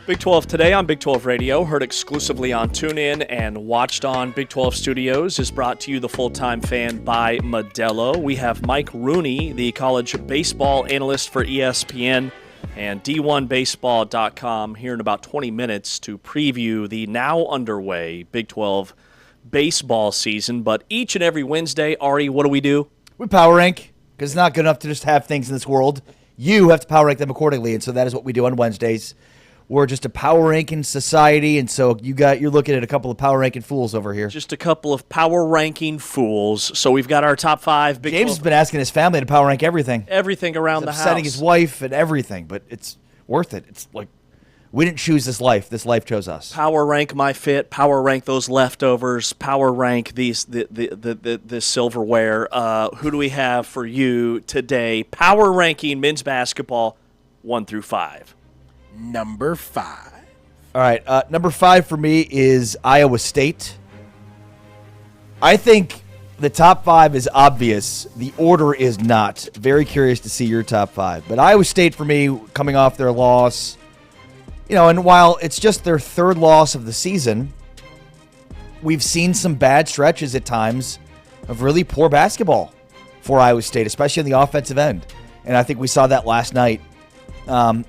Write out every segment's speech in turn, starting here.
Big 12 Today on Big 12 Radio, heard exclusively on TuneIn and watched on Big 12 Studios, is brought to you, the full-time fan, by Modelo. We have Mike Rooney, the college baseball analyst for ESPN and D1Baseball.com, here in about 20 minutes to preview the now underway Big 12 baseball season. But each and every Wednesday, Ari, what do? We power rank, because it's not good enough to just have things in this world. You have to power rank them accordingly, and so that is what we do on Wednesdays. We're just a power ranking society, and so you're looking at a couple of power ranking fools over here. Just a couple of power ranking fools. So we've got our top five. Big James 12. has been asking his family to power rank everything. Everything around the house. Upsetting his wife and everything, but it's worth it. It's like, we didn't choose this life. This life chose us. Power rank my fit. Power rank those leftovers. Power rank the silverware. Who do we have for you today? Power ranking men's basketball 1 through 5. Number 5. All right, number 5 for me is Iowa State. I think the top 5 is obvious. The order is not. Very curious to see your top 5. But Iowa State, for me, coming off their loss, and while it's just their third loss of the season, we've seen some bad stretches at times of really poor basketball for Iowa State, especially on the offensive end. And I think we saw that last night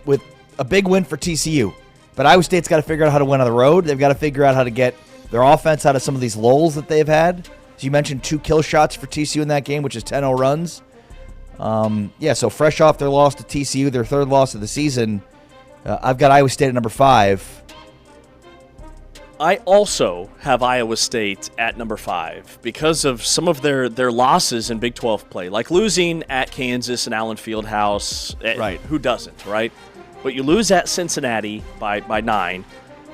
with a big win for TCU. But Iowa State's got to figure out how to win on the road. They've got to figure out how to get their offense out of some of these lulls that they've had. So you mentioned 2 kill shots for TCU in that game, which is 10-0 runs. So fresh off their loss to TCU, their third loss of the season, I've got Iowa State at number 5. I also have Iowa State at number 5 because of some of their losses in Big 12 play, like losing at Kansas and Allen Fieldhouse. Right. Who doesn't, right? But you lose at Cincinnati by 9.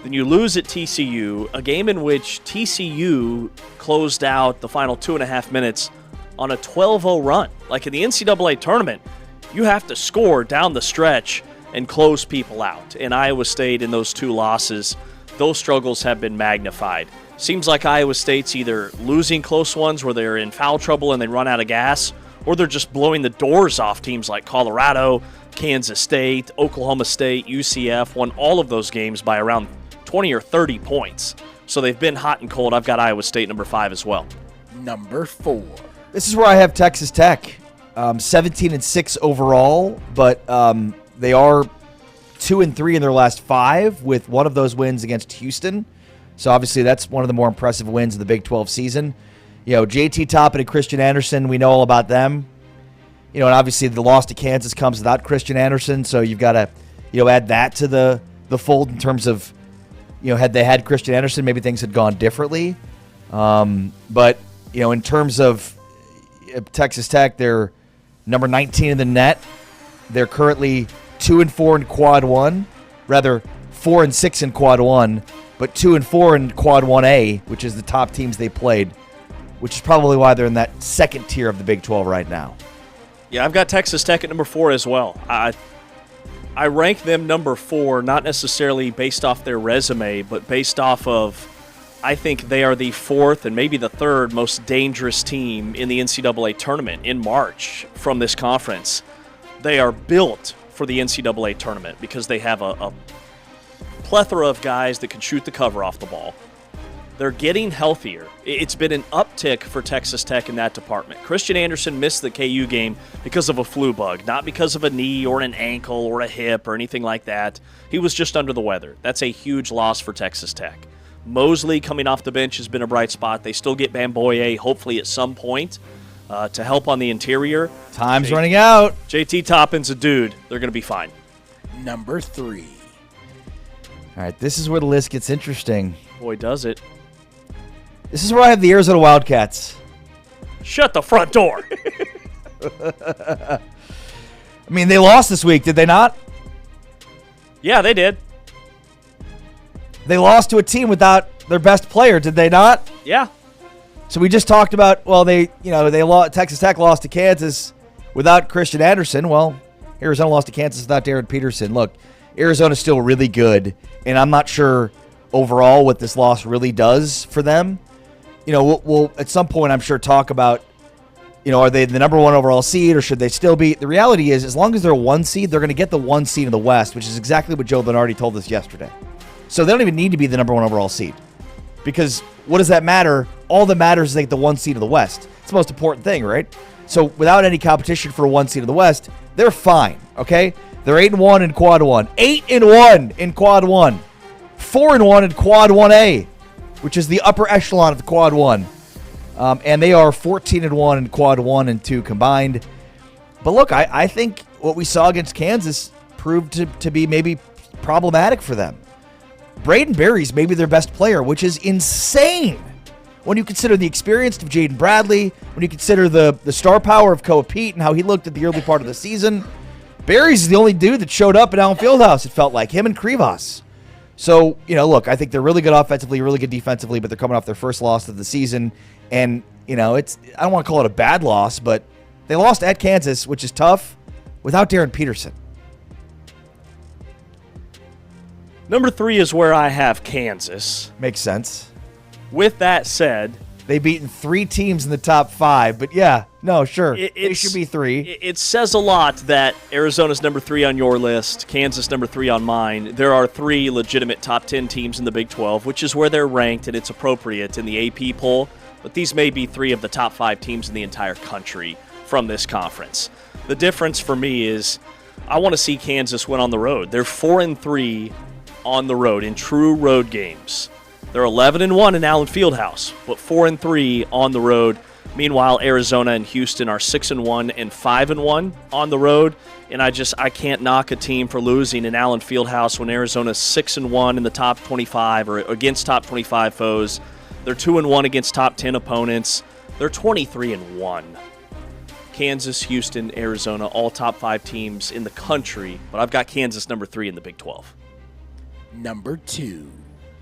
Then you lose at TCU, a game in which TCU closed out the final 2.5 minutes on a 12-0 run. Like in the NCAA tournament, you have to score down the stretch and close people out. In Iowa State, in those 2 losses, those struggles have been magnified. Seems like Iowa State's either losing close ones where they're in foul trouble and they run out of gas, or they're just blowing the doors off teams like Colorado, Kansas State, Oklahoma State, UCF, won all of those games by around 20 or 30 points. So they've been hot and cold. I've got Iowa State number 5 as well. Number 4. This is where I have Texas Tech. 17-6 overall, but they are 2-3 in their last 5, with one of those wins against Houston. So obviously that's one of the more impressive wins of the Big 12 season. JT Toppin and Christian Anderson, we know all about them. And obviously the loss to Kansas comes without Christian Anderson, so you've got to, add that to the fold in terms of, had they had Christian Anderson, maybe things had gone differently. But in terms of Texas Tech, they're number 19 in the net. They're currently 2-4 in Quad 1, rather 4-6 in Quad 1, but 2-4 in Quad 1A, which is the top teams they played, which is probably why they're in that second tier of the Big 12 right now. Yeah, I've got Texas Tech at number 4 as well. I rank them number 4, not necessarily based off their resume, but based off of, I think they are the 4th and maybe the 3rd most dangerous team in the NCAA tournament in March from this conference. They are built for the NCAA tournament because they have a plethora of guys that can shoot the cover off the ball. They're getting healthier. It's been an uptick for Texas Tech in that department. Christian Anderson missed the KU game because of a flu bug, not because of a knee or an ankle or a hip or anything like that. He was just under the weather. That's a huge loss for Texas Tech. Mosley coming off the bench has been a bright spot. They still get Bamboye, hopefully at some point, to help on the interior. Time's running out. JT Toppin's a dude. They're going to be fine. Number 3. All right, this is where the list gets interesting. Boy, does it. This is where I have the Arizona Wildcats. Shut the front door. I mean, they lost this week, did they not? Yeah, they did. They lost to a team without their best player, did they not? Yeah. So we just talked about, Texas Tech lost to Kansas without Christian Anderson. Well, Arizona lost to Kansas without Darren Peterson. Look, Arizona's still really good, and I'm not sure overall what this loss really does for them. We'll at some point, I'm sure, talk about are they the number one overall seed, or should they still be? The reality is, as long as they're one seed, they're going to get the one seed in the West, which is exactly what Joe Lunardi told us yesterday. So they don't even need to be the number one overall seed. Because what does that matter? All that matters is they get the one seed in the West. It's the most important thing, right? So without any competition for a one seed in the West, they're fine, okay? They're 8-1 in Quad 1. 8-1 in Quad 1. 4-1 in Quad 1A, which is the upper echelon of the Quad 1. And they are 14-1 in Quad 1 and 2 combined. But look, I think what we saw against Kansas proved to be maybe problematic for them. Braden Berry's maybe their best player, which is insane when you consider the experience of Jaden Bradley, when you consider the star power of Koa Pete and how he looked at the early part of the season. Berry's the only dude that showed up at Allen Fieldhouse, it felt like, him and Krivas. So, look, I think they're really good offensively, really good defensively, but they're coming off their first loss of the season. And, I don't want to call it a bad loss, but they lost at Kansas, which is tough, without Darren Peterson. Number 3 is where I have Kansas. Makes sense. With that said, they've beaten 3 teams in the top 5, but yeah, no, sure. It should be 3. It says a lot that Arizona's number 3 on your list, Kansas number 3 on mine. There are 3 legitimate top 10 teams in the Big 12, which is where they're ranked, and it's appropriate in the AP poll. But these may be 3 of the top 5 teams in the entire country from this conference. The difference for me is I want to see Kansas win on the road. They're 4-3 on the road in true road games. They're 11-1 in Allen Fieldhouse, but 4-3 on the road. Meanwhile, Arizona and Houston are 6-1 and 5-1 on the road. And I can't knock a team for losing in Allen Fieldhouse when Arizona's 6-1 in the top 25 or against top 25 foes. They're 2-1 against top 10 opponents. They're 23-1. Kansas, Houston, Arizona, all top 5 teams in the country. But I've got Kansas number 3 in the Big 12. Number 2.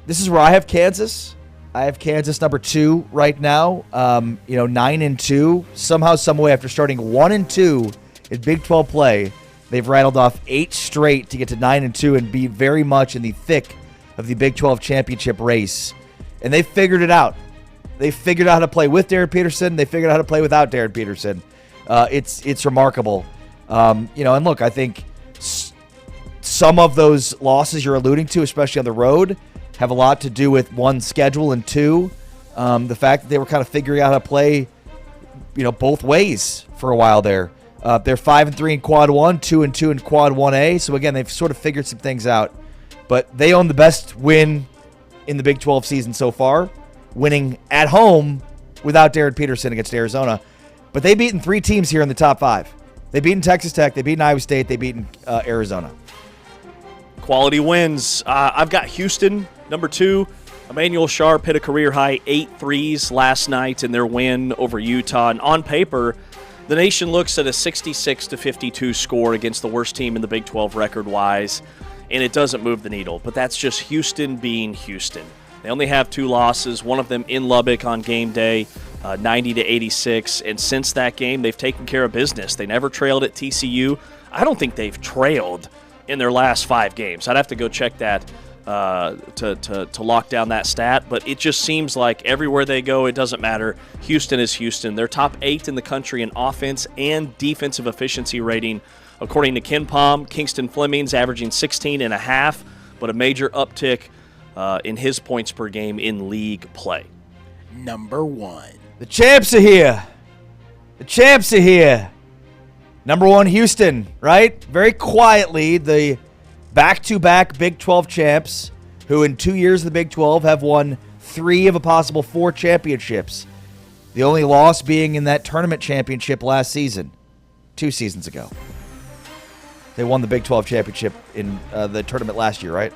This is where I have Kansas. I have Kansas number 2 right now. 9-2. Somehow, some way, after starting 1-2 in Big 12 play, they've rattled off 8 straight to get to 9-2 and be very much in the thick of the Big 12 championship race. And they figured it out. They figured out how to play with Darren Peterson. They figured out how to play without Darren Peterson. It's remarkable. And look, I think some of those losses you're alluding to, especially on the road, have a lot to do with, 1, schedule, and 2, the fact that they were kind of figuring out how to play, both ways for a while there. They're 5-3 in Quad 1, 2-2 in Quad 1A. So again, they've sort of figured some things out. But they own the best win in the Big 12 season so far, winning at home without Darren Peterson against Arizona. But they've beaten 3 teams here in the top 5. They've beaten Texas Tech, they've beaten Iowa State, they've beaten Arizona. Quality wins. I've got Houston, number 2. Emmanuel Sharp hit a career-high 8 threes last night in their win over Utah. And on paper, the nation looks at a 66-52 score against the worst team in the Big 12 record-wise, and it doesn't move the needle. But that's just Houston being Houston. They only have 2 losses, one of them in Lubbock on game day, 90-86. And since that game, they've taken care of business. They never trailed at TCU. I don't think they've trailed in their last 5 games. I'd have to go check that to lock down that stat, but it just seems like everywhere they go, it doesn't matter. Houston is Houston. They're top 8 in the country in offense and defensive efficiency rating. According to KenPom, Kingston Fleming's averaging 16.5, but a major uptick in his points per game in league play. Number 1. The champs are here. The champs are here. Number 1, Houston, right? Very quietly, the back-to-back Big 12 champs, who in 2 years of the Big 12 have won 3 of a possible 4 championships. The only loss being in that tournament championship last season, 2 seasons ago. They won the Big 12 championship in the tournament last year, right?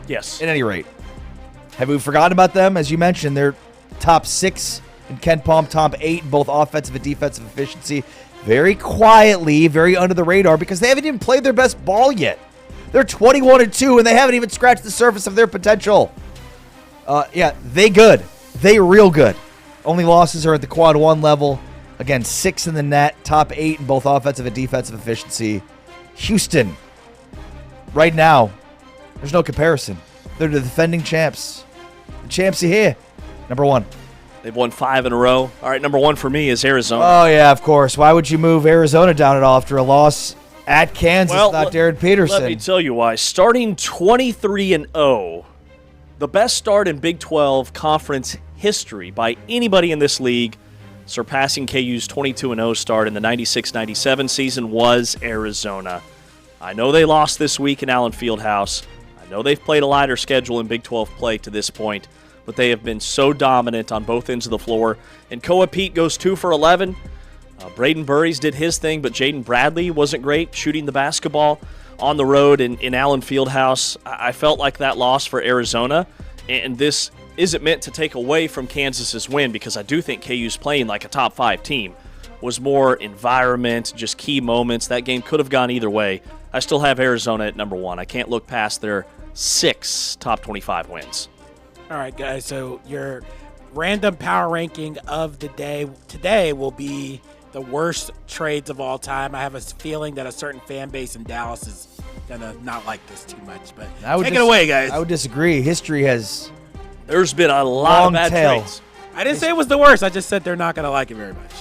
Yes. At any rate, have we forgotten about them? As you mentioned, they're top 6 in KenPom, top 8 in both offensive and defensive efficiency. Very quietly, very under the radar, because they haven't even played their best ball yet. They're 21-2, and they haven't even scratched the surface of their potential. They good. They real good. Only losses are at the Quad 1 level. Again, 6 in the net, top 8 in both offensive and defensive efficiency. Houston, right now, there's no comparison. They're the defending champs. The champs are here. Number 1. They've won 5 in a row. All right, number 1 for me is Arizona. Oh, yeah, of course. Why would you move Arizona down at all after a loss at Kansas, not Darren Peterson? Let me tell you why. Starting 23-0, the best start in Big 12 conference history by anybody in this league, surpassing KU's 22-0 start in the 96-97 season, was Arizona. I know they lost this week in Allen Fieldhouse. I know they've played a lighter schedule in Big 12 play to this point, but they have been so dominant on both ends of the floor. And Koa Pete goes 2 for 11. Braden Burries did his thing, but Jaden Bradley wasn't great shooting the basketball on the road in Allen Fieldhouse. I felt like that loss for Arizona, and this isn't meant to take away from Kansas's win, because I do think KU's playing like a top 5 team. Was more environment, just key moments. That game could have gone either way. I still have Arizona at number 1. I can't look past their 6 top 25 wins. All right, guys. So your random power ranking of the day today will be the worst trades of all time. I have a feeling that a certain fan base in Dallas is gonna not like this too much. But take it away, guys. I would disagree. History has There's been a lot of bad tail. trades. I didn't say it was the worst. I just said they're not gonna like it very much.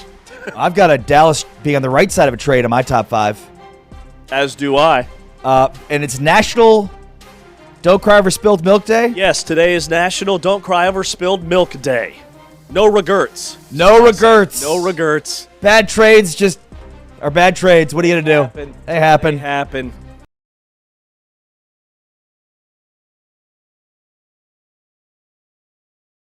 I've got a Dallas being on the right side of a trade in my top 5. As do I. And it's National Don't Cry Over Spilled Milk Day. Yes, today is National Don't Cry Over Spilled Milk Day. No regrets. No regrets. No regrets. Bad trades just are bad trades. What are you going to do? Happen. They happen. They happen.